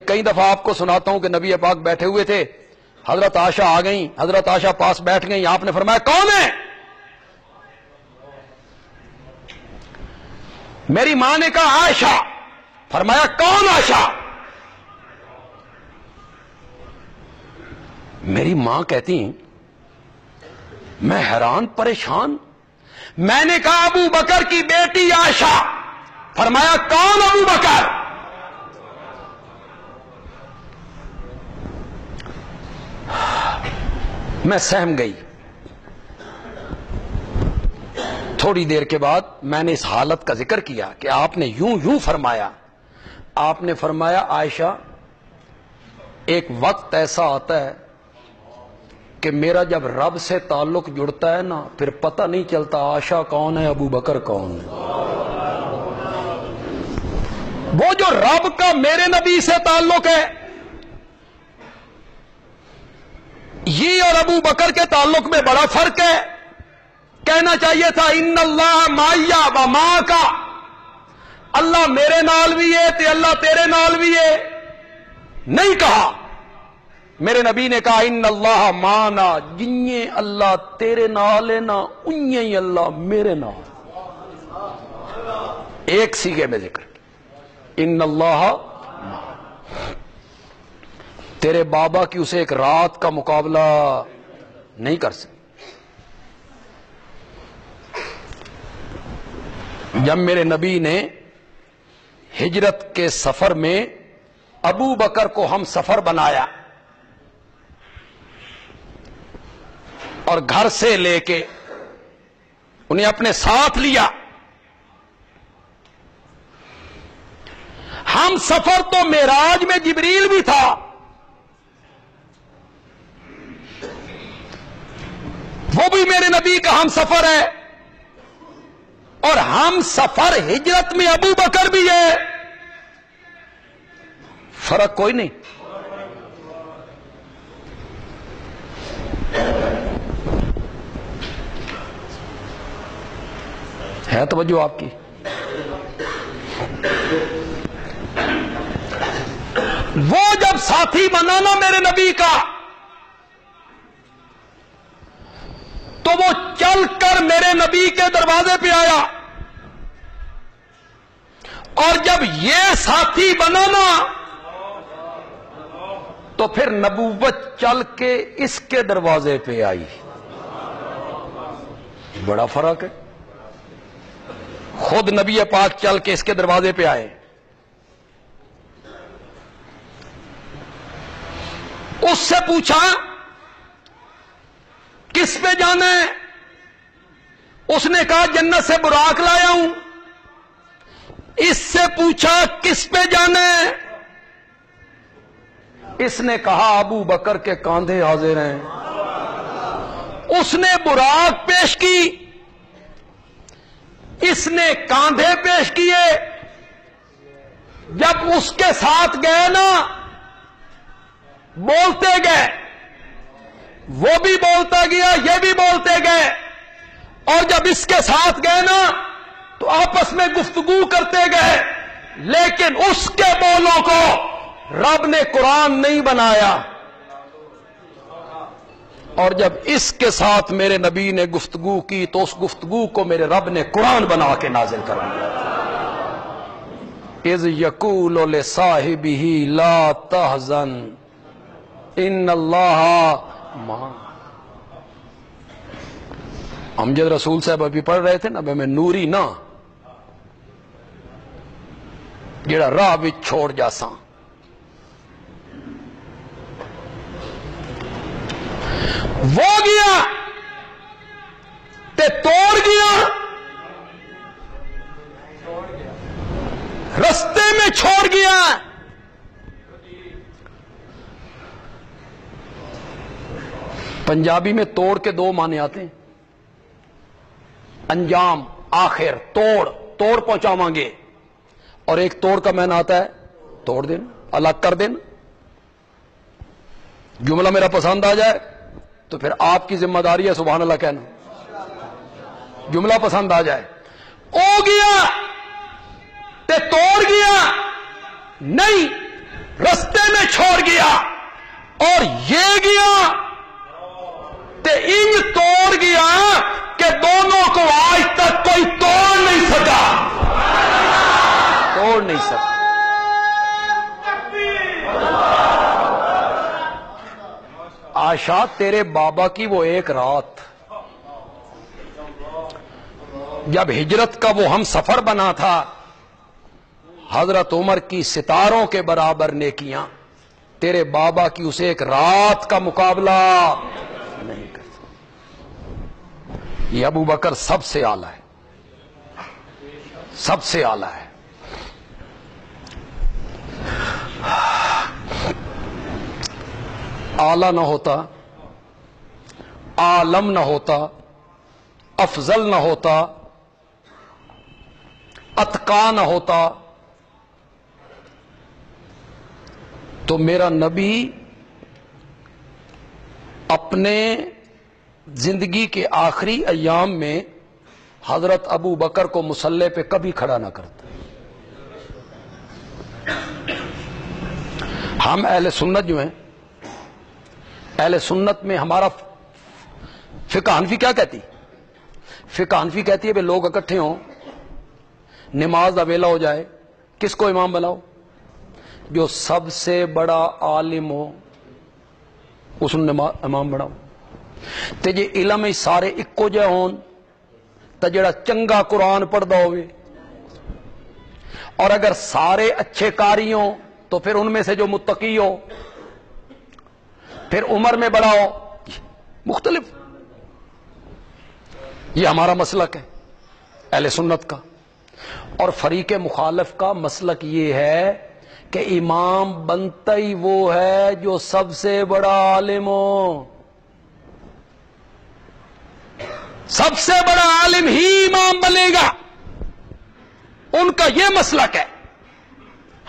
کئی دفعہ آپ کو سناتا ہوں کہ نبی پاک بیٹھے ہوئے تھے، حضرت عائشہ آ گئیں، حضرت عائشہ پاس بیٹھ گئیں، آپ نے فرمایا کون ہے؟ میری ماں نے کہا عائشہ۔ فرمایا کون عائشہ؟ میری ماں کہتی میں حیران پریشان، میں نے کہا ابو بکر کی بیٹی عائشہ۔ فرمایا کون ابو بکر؟ میں سہم گئی۔ تھوڑی دیر کے بعد میں نے اس حالت کا ذکر کیا کہ آپ نے یوں فرمایا۔ آپ نے فرمایا عائشہ، ایک وقت ایسا آتا ہے کہ میرا جب رب سے تعلق جڑتا ہے نا، پھر پتہ نہیں چلتا عائشہ کون ہے، ابو بکر کون ہے۔ وہ جو رب کا میرے نبی سے تعلق ہے، یہ اور ابو بکر کے تعلق میں بڑا فرق ہے۔ کہنا چاہیے تھا ان اللہ معیا و معک، اللہ میرے نال بھی ہے تے اللہ تیرے نال بھی ہے، نہیں کہا۔ میرے نبی نے کہا ان اللہ معنا، جنہیں اللہ تیرے نال ہے نا انہیں ہی اللہ میرے نال۔ ایک سیغے میں ذکر ان اللہ، تیرے بابا کی اسے ایک رات کا مقابلہ نہیں کر سکتے۔ جب میرے نبی نے ہجرت کے سفر میں ابو بکر کو ہم سفر بنایا اور گھر سے لے کے انہیں اپنے ساتھ لیا، ہم سفر تو معراج میں جبریل بھی تھا، وہ بھی میرے نبی کا ہم سفر ہے، اور ہم سفر ہجرت میں ابو بکر بھی ہے، فرق کوئی نہیں۔ ہے توجہ آپ کی؟ وہ جب ساتھی بنا نا میرے نبی کا، تو وہ چل کر میرے نبی کے دروازے پہ آیا، اور جب یہ ساتھی بنا نا تو پھر نبوت چل کے اس کے دروازے پہ آئی۔ بڑا فرق ہے، خود نبی پاک چل کے اس کے دروازے پہ آئے۔ اس سے پوچھا کس پہ جانا ہے؟ اس نے کہا جنت سے براق لایا ہوں۔ اس سے پوچھا کس پہ جانا ہے؟ اس نے کہا ابو بکر کے کاندھے حاضر ہیں۔ اس نے براق پیش کی، اس نے کاندھے پیش کیے۔ جب اس کے ساتھ گئے نا، بولتے گئے، وہ بھی بولتا گیا، یہ بھی بولتے گئے، اور جب اس کے ساتھ گئے نا تو آپس میں گفتگو کرتے گئے، لیکن اس کے بولوں کو رب نے قرآن نہیں بنایا۔ اور جب اس کے ساتھ میرے نبی نے گفتگو کی تو اس گفتگو کو میرے رب نے قرآن بنا کے نازل کر دیا۔ اذ یقول لصاحبہ لا تحزن ان اللہ معنا۔ امجد رسول صاحب ابھی پڑھ رہے تھے نا، میں نوری نا جڑا راہ بھی چھوڑ جاساں، وہ گیا تے توڑ گیا، رستے میں چھوڑ گیا۔ پنجابی میں توڑ کے دو معنی آتے ہیں، انجام، آخر، توڑ پہنچاواں گے، اور ایک توڑ کا معنی آتا ہے توڑ دینا، الگ کر دینا۔ جملہ میرا پسند آ جائے تو پھر آپ کی ذمہ داری ہے سبحان اللہ کہنا، جملہ پسند آ جائے۔ او گیا تے توڑ گیا نہیں، رستے گیا اور یہ گیا تے انج توڑ گیا کہ دونوں کو آج تک کوئی توڑ نہیں سکا، توڑ نہیں سکا۔ عائشہ تیرے بابا کی وہ ایک رات جب ہجرت کا وہ ہم سفر بنا تھا، حضرت عمر کی ستاروں کے برابر نیکیاں تیرے بابا کی اسے ایک رات کا مقابلہ نہیں کر سکتا۔ یہ ابو بکر سب سے اعلیٰ ہے، سب سے اعلیٰ ہے۔ اعلیٰ نہ ہوتا، عالم نہ ہوتا، افضل نہ ہوتا، اتقا نہ ہوتا تو میرا نبی اپنے زندگی کے آخری ایام میں حضرت ابو بکر کو مصلی پہ کبھی کھڑا نہ کرتا۔ ہم اہل سنت جو ہیں، اہل سنت میں ہمارا فقہ حنفی کیا کہتی؟ فقہ حنفی کہتی ہے کہ لوگ اکٹھے ہوں، نماز دا ویلا ہو جائے، کس کو امام بناؤ؟ جو سب سے بڑا عالم ہو اس امام بناؤ۔ تے جے علم ہی سارے اکو جے ہون تے جڑا چنگا قرآن پڑھدا ہوئے، اور اگر سارے اچھے قاری ہوں تو پھر ان میں سے جو متقی ہو، پھر عمر میں بڑا ہو، مختلف۔ یہ ہمارا مسلک ہے اہل سنت کا۔ اور فریق مخالف کا مسلک یہ ہے کہ امام بنتا ہی وہ ہے جو سب سے بڑا عالم ہو، سب سے بڑا عالم ہی امام بنے گا، ان کا یہ مسلک ہے۔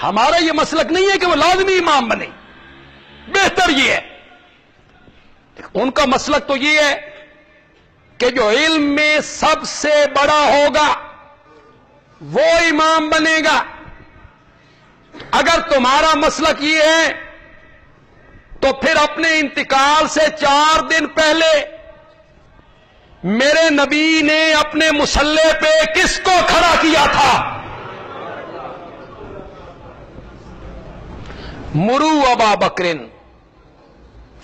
ہمارا یہ مسلک نہیں ہے کہ وہ لازمی امام بنے، بہتر یہ ہے۔ ان کا مسلک تو یہ ہے کہ جو علم میں سب سے بڑا ہوگا وہ امام بنے گا۔ اگر تمہارا مسلک یہ ہے تو پھر اپنے انتقال سے 4 دن پہلے میرے نبی نے اپنے مصلی پہ کس کو کھڑا کیا تھا؟ مرو ابا بکرن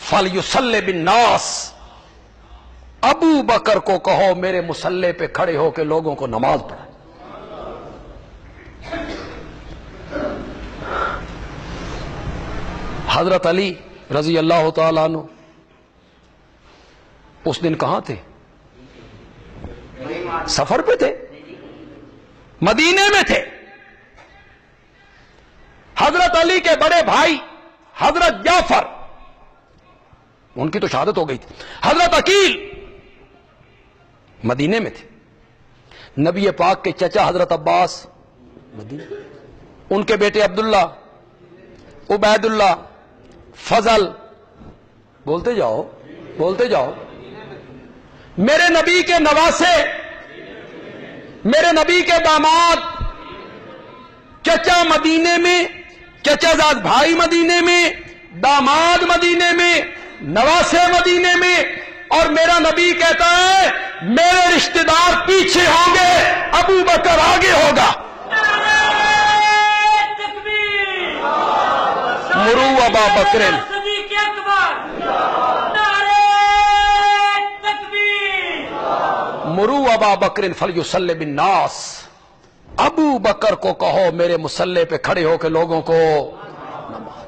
فلیصلی بالناس، ابو بکر کو کہو میرے مصلی پہ کھڑے ہو کے لوگوں کو نماز پڑھائے۔ حضرت علی رضی اللہ تعالیٰ عنہ اس دن کہاں تھے؟ سفر پہ تھے، مدینے میں تھے۔ حضرت علی کے بڑے بھائی حضرت جعفر، ان کی تو شہادت ہو گئی تھی، حضرت عقیل مدینے میں تھے۔ نبی پاک کے چچا حضرت عباس مدینے، ان کے بیٹے عبداللہ، عبید اللہ، فضل، بولتے جاؤ بولتے جاؤ، میرے نبی کے نواسے، میرے نبی کے داماد، چچا مدینے میں، چچا زاد بھائی مدینے میں، داماد مدینے میں، نواسے مدینے میں، اور میرا نبی کہتا ہے میرے رشتہ دار پیچھے ہوں گے، ابو بکر آگے ہوگا۔ مرو ابا بکرن، مرو ابا بکرن فلیصلی بالناس، ابو بکر کو کہو میرے مصلی پہ کھڑے ہو کے لوگوں کو نماز۔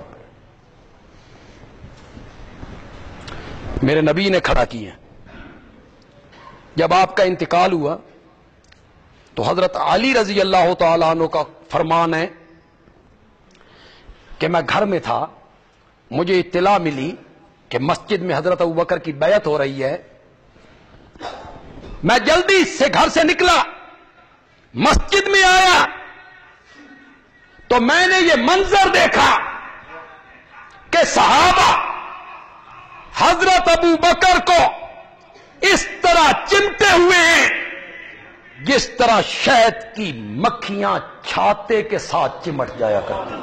میرے نبی نے کھڑا کیے۔ جب آپ کا انتقال ہوا تو حضرت علی رضی اللہ تعالیٰ عنہ کا فرمان ہے کہ میں گھر میں تھا، مجھے اطلاع ملی کہ مسجد میں حضرت ابوبکر کی بیعت ہو رہی ہے۔ میں جلدی سے گھر سے نکلا، مسجد میں آیا تو میں نے یہ منظر دیکھا کہ صحابہ حضرت ابو بکر کو اس طرح چمٹے ہوئے ہیں جس طرح شہد کی مکھیاں چھاتے کے ساتھ چمٹ جایا کرتی۔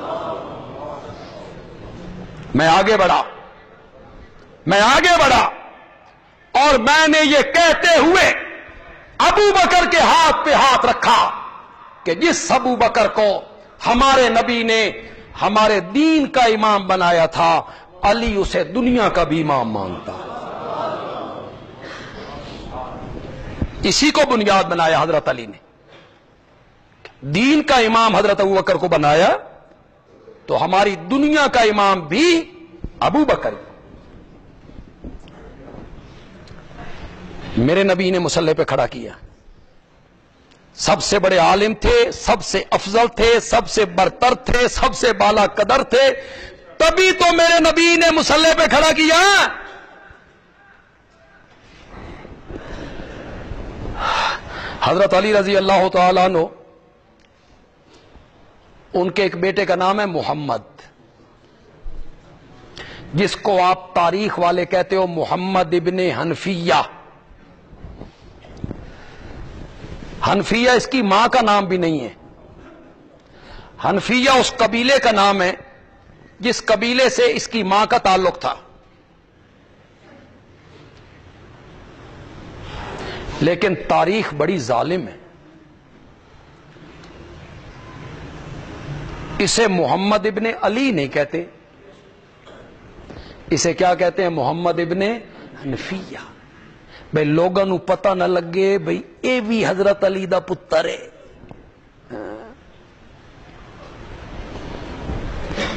میں آگے بڑھا اور میں نے یہ کہتے ہوئے ابو بکر کے ہاتھ پہ ہاتھ رکھا کہ جس ابو بکر کو ہمارے نبی نے ہمارے دین کا امام بنایا تھا، علی اسے دنیا کا بھی امام مانتا ہے۔ اسی کو بنیاد بنایا حضرت علی نے، دین کا امام حضرت ابو بکر کو بنایا تو ہماری دنیا کا امام بھی ابو بکر۔ میرے نبی نے مصلی پہ کھڑا کیا، سب سے بڑے عالم تھے، سب سے افضل تھے، سب سے برتر تھے، سب سے بالا قدر تھے، تبھی تو میرے نبی نے مصلی پہ کھڑا کیا۔ حضرت علی رضی اللہ تعالیٰ عنہ، ان کے ایک بیٹے کا نام ہے محمد، جس کو آپ تاریخ والے کہتے ہو محمد ابن حنفیہ۔ حنفیہ اس کی ماں کا نام بھی نہیں ہے، حنفیہ اس قبیلے کا نام ہے جس قبیلے سے اس کی ماں کا تعلق تھا۔ لیکن تاریخ بڑی ظالم ہے، اسے محمد ابن علی نہیں کہتے، اسے کیا کہتے ہیں؟ محمد ابن حنفیہ۔ بھئی لوگوں نو پتہ نہ لگے بھئی اے بھی حضرت علی دا پتر ہے،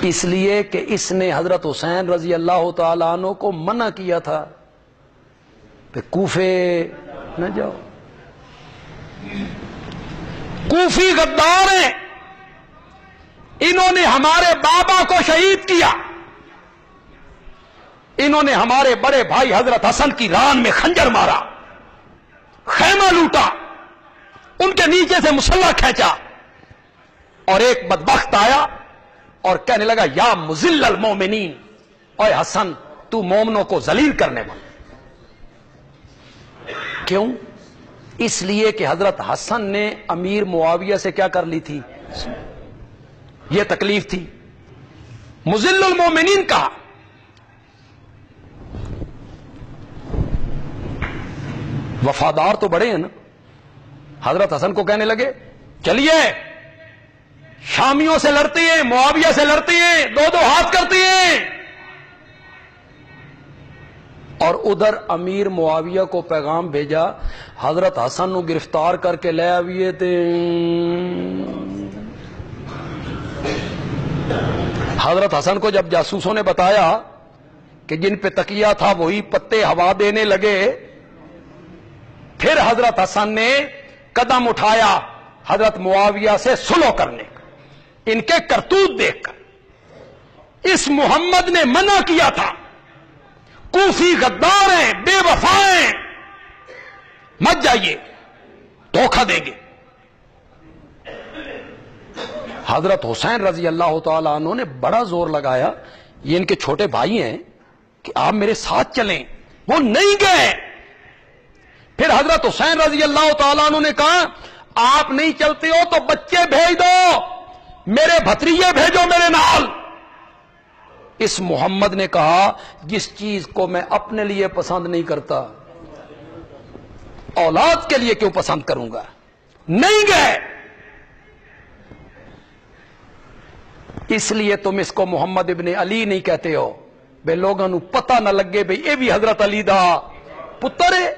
اس لیے کہ اس نے حضرت حسین رضی اللہ تعالیٰ عنہ کو منع کیا تھا کہ کوفے نہ جاؤ، کوفی غدار ہیں، انہوں نے ہمارے بابا کو شہید کیا، انہوں نے ہمارے بڑے بھائی حضرت حسن کی ران میں خنجر مارا، خیمہ لوٹا، ان کے نیچے سے مسلح کھینچا، اور ایک بدبخت آیا اور کہنے لگا یا مذل المومنین، اے حسن تو مومنوں کو ذلیل کرنے والا۔ کیوں؟ اس لیے کہ حضرت حسن نے امیر معاویہ سے کیا کر لی تھی؟ یہ تکلیف تھی، مذل المومنین کہا۔ وفادار تو بڑے ہیں نا، حضرت حسن کو کہنے لگے چلیے شامیوں سے لڑتی ہیں، معاویہ سے لڑتی ہیں، دو دو ہاتھ کرتی ہیں، اور ادھر امیر معاویہ کو پیغام بھیجا حضرت حسن نو گرفتار کر کے لے آئیے تے۔ حضرت حسن کو جب جاسوسوں نے بتایا کہ جن پہ تکیہ تھا وہی پتے ہوا دینے لگے، پھر حضرت حسن نے قدم اٹھایا حضرت معاویہ سے صلح کرنے کا۔ ان کے کرتوت دیکھ کر اس محمد نے منع کیا تھا، کوفی غدار ہیں، بے وفا ہیں، مت جائیے دھوکہ دیں گے۔ حضرت حسین رضی اللہ تعالی عنہ نے بڑا زور لگایا، یہ ان کے چھوٹے بھائی ہیں کہ آپ میرے ساتھ چلیں، وہ نہیں گئے۔ پھر حضرت حسین رضی اللہ تعالیٰ عنہ نے کہا آپ نہیں چلتے ہو تو بچے بھیج دو، میرے بھتریے بھیجو میرے نال۔ اس محمد نے کہا جس چیز کو میں اپنے لیے پسند نہیں کرتا اولاد کے لیے کیوں پسند کروں گا؟ نہیں گئے۔ اس لیے تم اس کو محمد ابن علی نہیں کہتے ہو، بے لوگوں نو پتہ نہ لگے بھئی اے بھی حضرت علی دا پتر ہے۔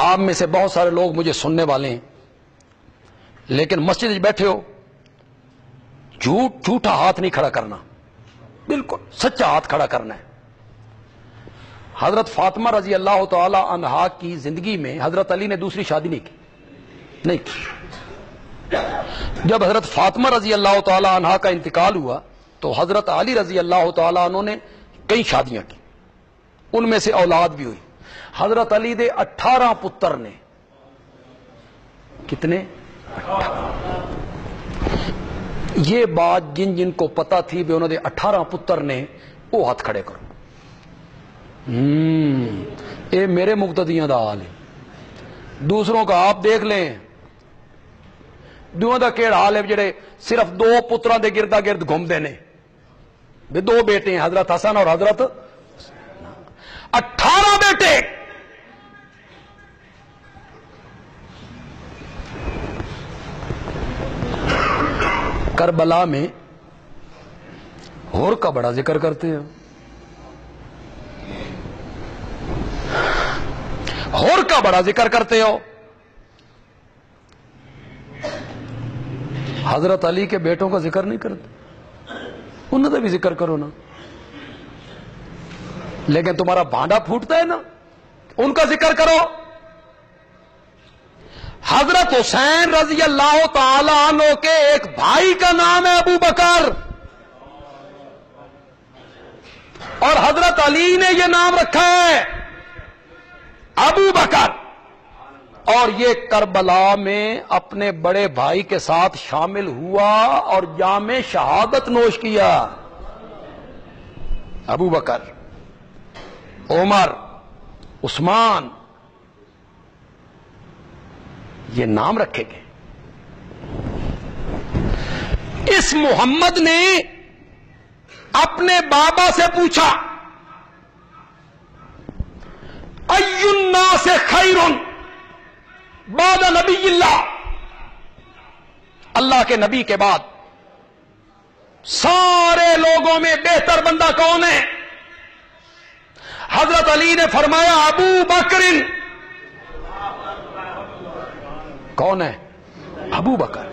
آپ میں سے بہت سارے لوگ مجھے سننے والے ہیں، لیکن مسجد میں بیٹھے ہو، جھوٹا ہاتھ نہیں کھڑا کرنا، بالکل سچا ہاتھ کھڑا کرنا ہے۔ حضرت فاطمہ رضی اللہ تعالی عنہا کی زندگی میں حضرت علی نے دوسری شادی نہیں کی۔ جب حضرت فاطمہ رضی اللہ تعالی عنہا کا انتقال ہوا تو حضرت علی رضی اللہ تعالی عنہ نے کئی شادیاں کی، ان میں سے اولاد بھی ہوئی۔ حضرت علی دے 18 پتر نے، کتنے؟ 18۔ یہ بات جن جن کو پتا تھی بھی انہوں نے 18 پتر نے، وہ ہاتھ کھڑے کرو۔ اے میرے مقتدیاں دا حال ہے، دوسروں کا آپ دیکھ لیں، دوواں دا کیڑا حال ہے جڑے صرف 2 پتراں دے گردا گرد گھومدے نے، 2 بیٹے ہیں، حضرت حسن اور حضرت 18 بیٹے۔ کربلا میں ہور کا بڑا ذکر کرتے ہیں، ہور کا بڑا ذکر کرتے ہو۔ حضرت علی کے بیٹوں کا ذکر نہیں کرتے، انہوں کا بھی ذکر کرو نا، لیکن تمہارا بھانڈا پھوٹتا ہے نا، ان کا ذکر کرو۔ حضرت حسین رضی اللہ تعالی عنہ کے ایک بھائی کا نام ہے ابو بکر، اور حضرت علی نے یہ نام رکھا ہے ابو بکر، اور یہ کربلا میں اپنے بڑے بھائی کے ساتھ شامل ہوا اور جام شہادت نوش کیا۔ ابو بکر، عمر، عثمان، یہ نام رکھے گئے۔ اس محمد نے اپنے بابا سے پوچھا ای الناس خیر بعد نبی اللہ، اللہ کے نبی کے بعد سارے لوگوں میں بہتر بندہ کون ہے؟ حضرت علی نے فرمایا ابو بکر۔ کون ہے؟ ابو بکر۔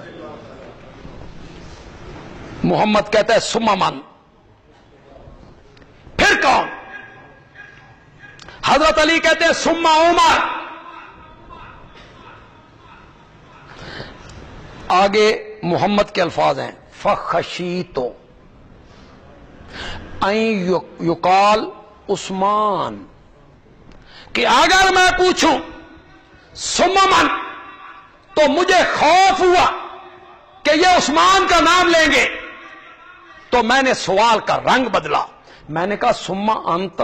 محمد کہتا ہے ثم من، پھر کون؟ حضرت علی کہتے ہیں ثم عمر۔ آگے محمد کے الفاظ ہیں فخشیتو این یقال عثمان، کہ اگر میں پوچھوں ثم من تو مجھے خوف ہوا کہ یہ عثمان کا نام لیں گے، تو میں نے سوال کا رنگ بدلا، میں نے کہا ثم انت،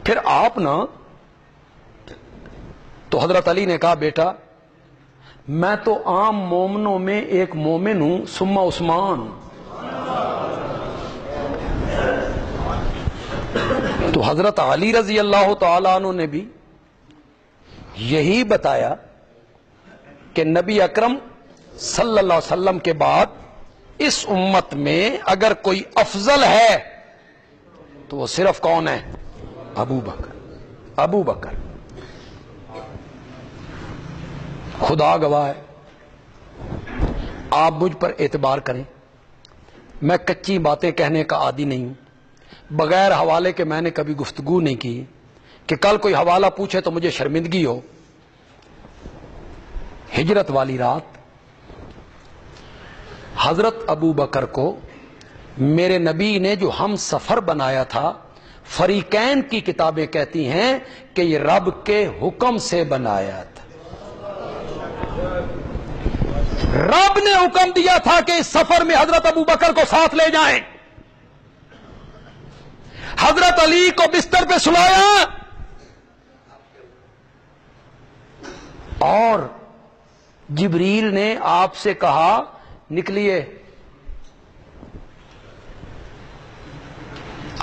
پھر آپ نا؟ تو حضرت علی نے کہا بیٹا میں تو عام مومنوں میں ایک مومن ہوں، ثم عثمان۔ تو حضرت علی رضی اللہ تعالی عنہ نے بھی یہی بتایا کہ نبی اکرم صلی اللہ علیہ وسلم کے بعد اس امت میں اگر کوئی افضل ہے تو وہ صرف کون ہے؟ ابو بکر۔ ابو بکر، خدا گواہ ہے، آپ مجھ پر اعتبار کریں، میں کچی باتیں کہنے کا عادی نہیں ہوں، بغیر حوالے کے میں نے کبھی گفتگو نہیں کی کہ کل کوئی حوالہ پوچھے تو مجھے شرمندگی ہو۔ ہجرت والی رات حضرت ابو بکر کو میرے نبی نے جو ہم سفر بنایا تھا، فریقین کی کتابیں کہتی ہیں کہ یہ رب کے حکم سے بنایا تھا، رب نے حکم دیا تھا کہ اس سفر میں حضرت ابو بکر کو ساتھ لے جائیں۔ حضرت علی کو بستر پہ سلایا اور جبریل نے آپ سے کہا نکلیے۔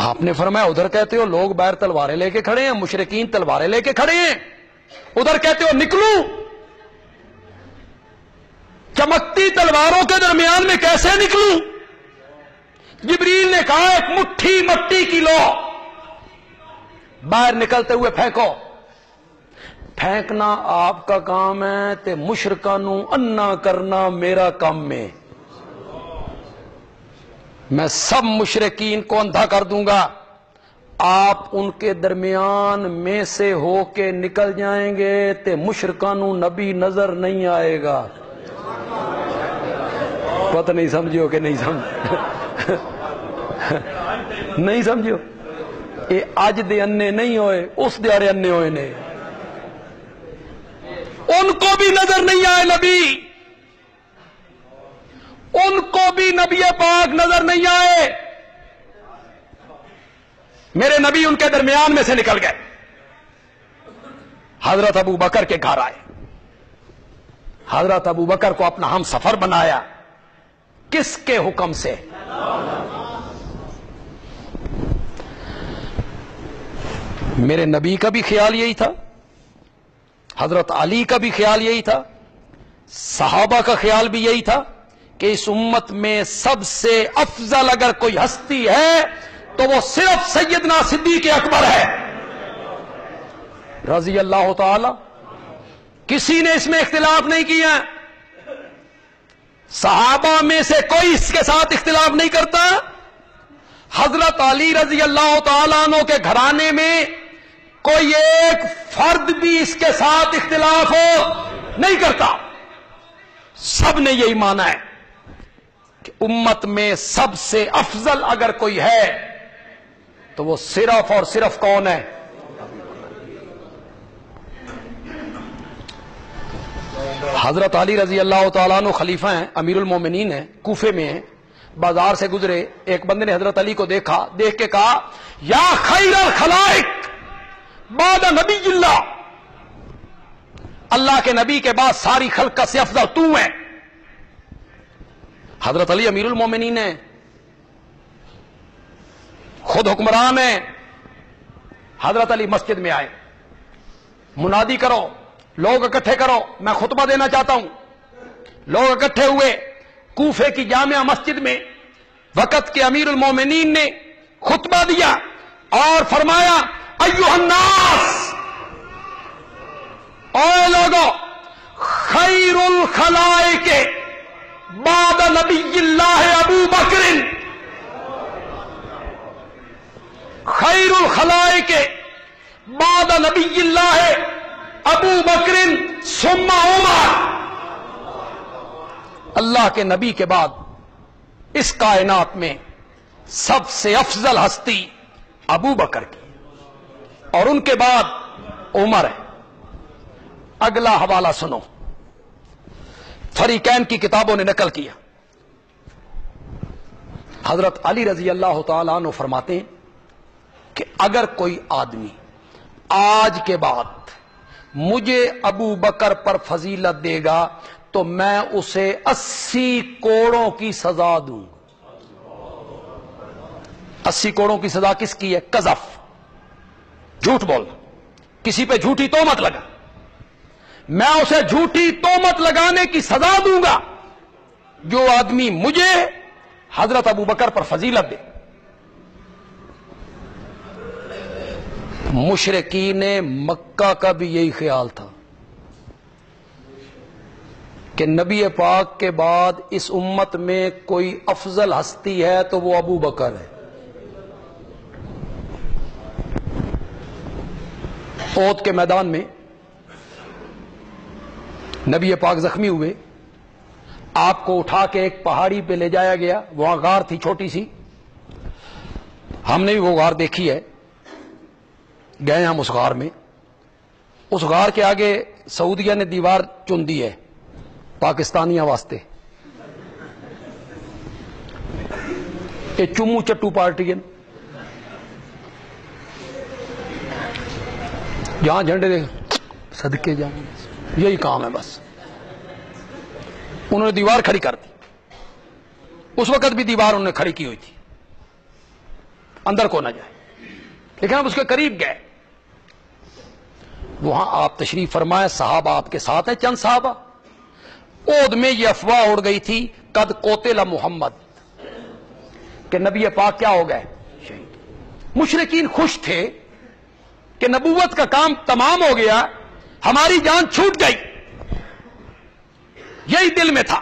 آپ نے فرمایا ادھر کہتے ہو لوگ باہر تلواریں لے کے کھڑے ہیں، مشرکین تلواریں لے کے کھڑے ہیں، ادھر کہتے ہو نکلوں، چمکتی تلواروں کے درمیان میں کیسے نکلوں؟ جبریل نے کہا ایک مٹھی مٹی کی لو، باہر نکلتے ہوئے پھینکو۔ پھینکنا آپ کا کام ہے تے مشرکاں نو انا کرنا میرا کام ہے، میں سب مشرکین کو اندھا کر دوں گا، آپ ان کے درمیان میں سے ہو کے نکل جائیں گے تے مشرکاں نو نبی نظر نہیں آئے گا۔ پتہ نہیں سمجھو کہ نہیں سمجھ نہیں سمجھو، اے اج دے انے نہیں ہوئے، اس دیارے انے ہوئے نے، ان کو بھی نظر نہیں آئے نبی، ان کو بھی نبی پاک نظر نہیں آئے، میرے نبی ان کے درمیان میں سے نکل گئے۔ حضرت ابو بکر کے گھر آئے، حضرت ابو بکر کو اپنا ہم سفر بنایا، کس کے حکم سے؟ میرے نبی کا بھی خیال یہی تھا، حضرت علی کا بھی خیال یہی تھا، صحابہ کا خیال بھی یہی تھا کہ اس امت میں سب سے افضل اگر کوئی ہستی ہے تو وہ صرف سیدنا صدیق اکبر ہے رضی اللہ تعالی۔ کسی نے اس میں اختلاف نہیں کیا، صحابہ میں سے کوئی اس کے ساتھ اختلاف نہیں کرتا، حضرت علی رضی اللہ تعالیٰ عنہ کے گھرانے میں کوئی ایک فرد بھی اس کے ساتھ اختلاف نہیں کرتا، سب نے یہی مانا ہے کہ امت میں سب سے افضل اگر کوئی ہے تو وہ صرف اور صرف کون ہے؟ حضرت علی رضی اللہ تعالیٰ عنہ خلیفہ ہیں، امیر المومنین ہیں، کوفے میں ہیں، بازار سے گزرے، ایک بندے نے حضرت علی کو دیکھا، دیکھ کے کہا یا خیر الخلائق بعد نبی اللہ، اللہ کے نبی کے بعد ساری خلق سے افضل تو ہے۔ حضرت علی امیر المومنین ہیں، خود حکمران ہیں۔ حضرت علی مسجد میں آئے، منادی کرو، لوگ اکٹھے کرو، میں خطبہ دینا چاہتا ہوں۔ لوگ اکٹھے ہوئے کوفے کی جامع مسجد میں، وقت کے امیر المومنین نے خطبہ دیا اور فرمایا ایھا الناس، اے لوگو، خیر الخلائق بعد نبی اللہ ابو بکر، خیر الخلائق بعد نبی اللہ ابو بکر ثم عمر، اللہ کے نبی کے بعد اس کائنات میں سب سے افضل ہستی ابو بکر کی اور ان کے بعد عمر ہے۔ اگلا حوالہ سنو، فریقین کی کتابوں نے نقل کیا، حضرت علی رضی اللہ تعالیٰ عنہ فرماتے ہیں کہ اگر کوئی آدمی آج کے بعد مجھے ابو بکر پر فضیلت دے گا تو میں اسے 80 کوڑوں کی سزا دوں گا۔ 80 کوڑوں کی سزا کس کی ہے؟ قذف، جھوٹ بولنا، کسی پہ جھوٹی تہمت لگا، میں اسے جھوٹی تہمت لگانے کی سزا دوں گا جو آدمی مجھے حضرت ابو بکر پر فضیلت دے۔ مشرکین مکہ کا بھی یہی خیال تھا کہ نبی پاک کے بعد اس امت میں کوئی افضل ہستی ہے تو وہ ابو بکر ہے۔ احد کے میدان میں نبی پاک زخمی ہوئے، آپ کو اٹھا کے ایک پہاڑی پہ لے جایا گیا، وہاں غار تھی چھوٹی سی، ہم نے بھی وہ غار دیکھی ہے، گئے ہم اس غار میں، اس غار کے آگے سعودیہ نے دیوار چن دی ہے پاکستانیوں واسطے، یہ چمو چٹو پارٹی جہاں جھنڈے دے صدقے جائیں، یہی کام ہے بس۔ انہوں نے دیوار کھڑی کر دی، اس وقت بھی دیوار انہوں نے کھڑی کی ہوئی تھی، اندر کو نہ جائے، لیکن ہم اس کے قریب گئے، وہاں آپ تشریف فرمائے، صحابہ آپ کے ساتھ ہیں، چند صحابہ۔ احد میں یہ افواہ اڑ گئی تھی قد قتل محمد، کہ نبی پاک کیا ہو گئے؟ شہید۔ مشرکین خوش تھے کہ نبوت کا کام تمام ہو گیا، ہماری جان چھوٹ گئی، یہی دل میں تھا۔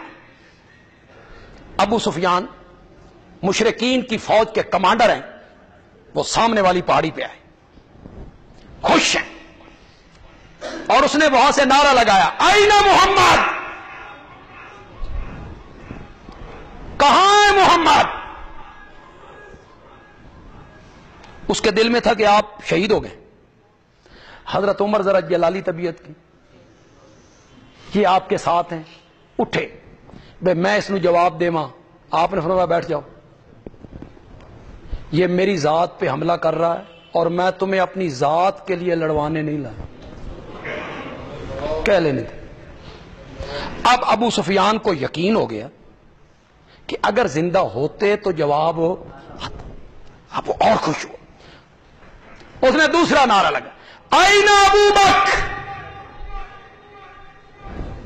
ابو سفیان مشرکین کی فوج کے کمانڈر ہیں، وہ سامنے والی پہاڑی پہ آئے، خوش ہیں، اور اس نے وہاں سے نعرہ لگایا آئین محمد، کہاں ہے محمد؟ اس کے دل میں تھا کہ آپ شہید ہو گئے۔ حضرت عمر ذرا جلالی طبیعت کی، یہ آپ کے ساتھ ہیں، اٹھے، بھئی میں اس نے جواب دے ماں، آپ نے فرمایا بیٹھ جاؤ، یہ میری ذات پہ حملہ کر رہا ہے اور میں تمہیں اپنی ذات کے لیے لڑوانے نہیں لایا، کہہ لینے تھے۔ اب ابو سفیان کو یقین ہو گیا کہ اگر زندہ ہوتے تو جواب اب وہ اور خوش ہو. اس نے دوسرا نعرہ لگا آئین ابو بکر.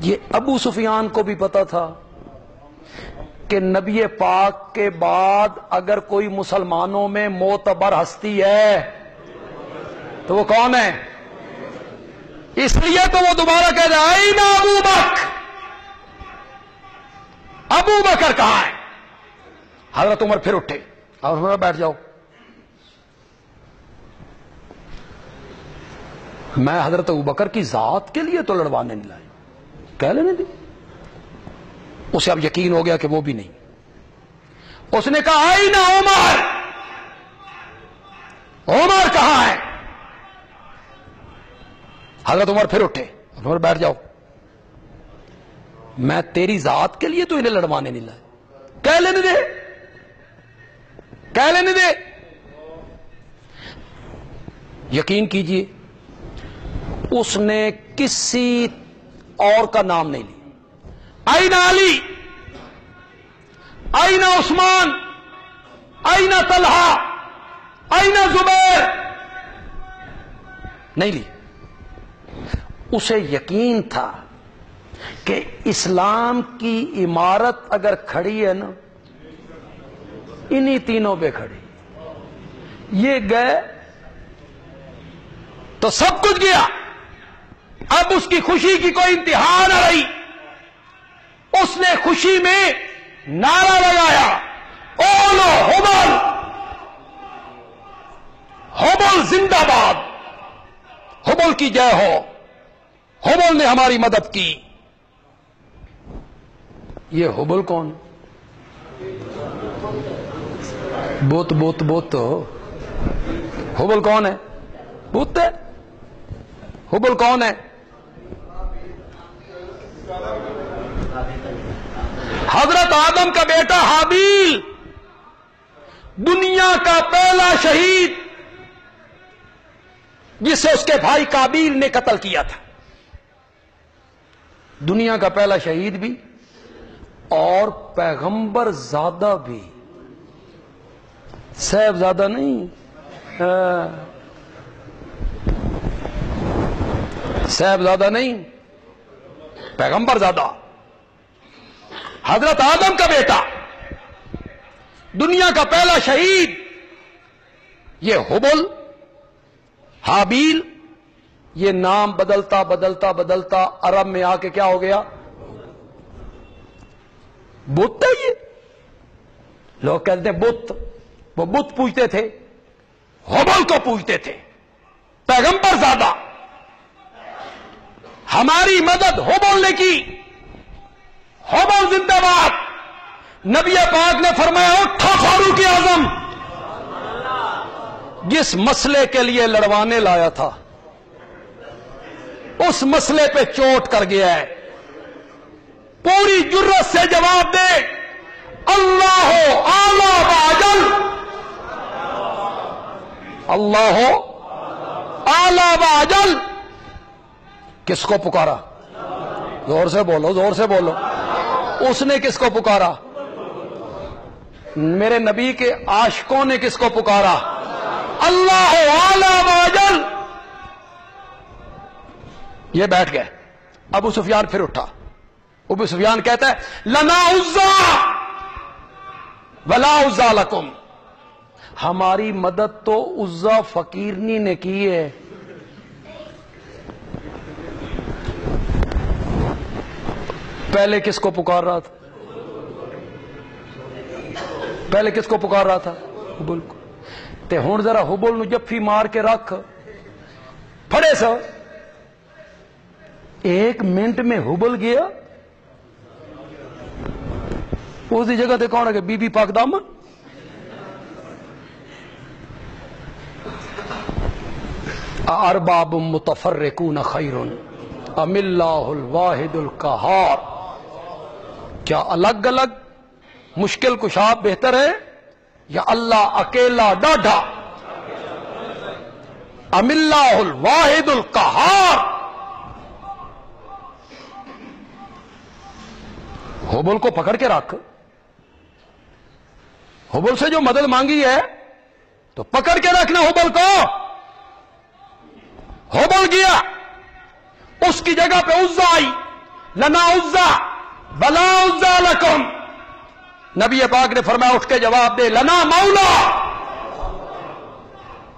یہ ابو سفیان کو بھی پتا تھا کہ نبی پاک کے بعد اگر کوئی مسلمانوں میں معتبر ہستی ہے تو وہ کون ہے. اس لیے تو وہ دوبارہ کہہ رہے آئین ابو بکر. ابو بکر کہاں ہے؟ حضرت عمر پھر اٹھے اور بیٹھ جاؤ. میں حضرت ابو بکر کی ذات کے لیے تو لڑوانے نہیں لائی, کہہ لینے دی. اسے اب یقین ہو گیا کہ وہ بھی نہیں. اس نے کہا آئین عمر. عمر کہاں ہے؟ حضرت عمر پھر اٹھے اور بیٹھ جاؤ. میں تیری ذات کے لیے تو انہیں لڑوانے نہیں لائے, کہہ لینے دے, کہہ لینے دے. یقین کیجئے اس نے کسی اور کا نام نہیں لیا. آئین علی, آئین عثمان, آئین طلحہ, آئین زبیر, نہیں لی. اسے یقین تھا کہ اسلام کی عمارت اگر کھڑی ہے نا انہی تینوں پہ کھڑی. یہ گئے تو سب کچھ گیا. اب اس کی خوشی کی کوئی انتہا نہ رہی. اس نے خوشی میں نعرہ لگایا اولو حبل, حبل زندہ باد, حبل کی جے ہو, حبل نے ہماری مدد کی. یہ حبل کون؟ بت بت بت. حبل کون ہے؟ بت ہے. حبل کون ہے؟ حضرت آدم کا بیٹا حابیل, دنیا کا پہلا شہید جسے اس کے بھائی قابیل نے قتل کیا تھا. دنیا کا پہلا شہید بھی اور پیغمبر زادہ بھی. صاحب زادہ نہیں, صاحب زادہ نہیں, پیغمبر زادہ. حضرت آدم کا بیٹا, دنیا کا پہلا شہید. یہ حبل, حابیل, یہ نام بدلتا بدلتا بدلتا عرب میں آ کے کیا ہو گیا؟ بت ہے. یہ لوگ کہتے ہیں بت, وہ بت پوجتے تھے, حبل کو پوجتے تھے. پیغمبر زادہ, ہماری مدد حبل نے کی. حبل زندہ باد. نبی پاک نے فرمایا اٹھا فاروق اعظم. جس مسئلے کے لیے لڑوانے لایا تھا اس مسئلے پہ چوٹ کر گیا ہے. پوری جرت سے جواب دے اللہ اعلی و اجل, اللہ اعلی و اجل. کس کو پکارا؟ زور سے بولو, زور سے بولو. اس نے کس کو پکارا؟ میرے نبی کے عاشقوں نے کس کو پکارا؟ اللہ اعلی و اجل. یہ بیٹھ گئے. ابو سفیان پھر اٹھا. ابو سفیان کہتا ہے لنا عزا ولا عزا لکم. ہماری مدد تو عزا فقیرنی نے کی ہے. پہلے کس کو پکار رہا تھا؟ پہلے کس کو پکار رہا تھا؟ حبل کو. تے ہن ذرا حبل نو جفی مار کے رکھ پھڑے سو. ایک منٹ میں حبل گیا. اس دی جگہ تے کون ہے کہ بی بی پاک دامن. ارباب متفرقون خیر ام اللہ الواحد القہار. کیا الگ الگ مشکل کشا بہتر ہے یا اللہ اکیلا ڈاڈھا؟ ام اللہ الواحد القہار. ہوبل کو پکڑ کے رکھ. ہوبل سے جو مدد مانگی ہے تو پکڑ کے رکھنا ہوبل کو. ہوبل گیا, اس کی جگہ پہ عزا آئی. لنا عزا ولا عزا لکم. نبی پاک نے فرمایا اٹھ کے جواب دے, لنا مولا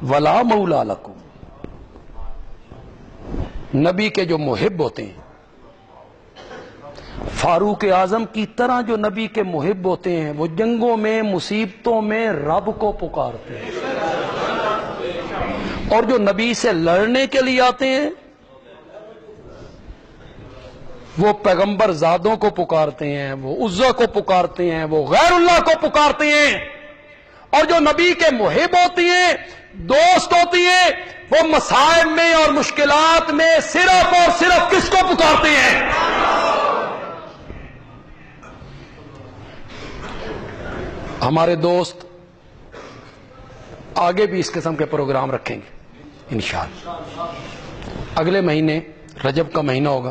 ولا مولا لکم. نبی کے جو محب ہوتے ہیں, فاروق اعظم کی طرح جو نبی کے محب ہوتے ہیں, وہ جنگوں میں مصیبتوں میں رب کو پکارتے ہیں. اور جو نبی سے لڑنے کے لیے آتے ہیں وہ پیغمبر زادوں کو پکارتے ہیں, وہ عزا کو پکارتے ہیں, وہ غیر اللہ کو پکارتے ہیں. اور جو نبی کے محب ہوتی ہیں, دوست ہوتی ہیں, وہ مصائب میں اور مشکلات میں صرف اور صرف کس کو پکارتے ہیں؟ ہمارے دوست آگے بھی اس قسم کے پروگرام رکھیں گے انشاءاللہ. اگلے مہینے رجب کا مہینہ ہوگا.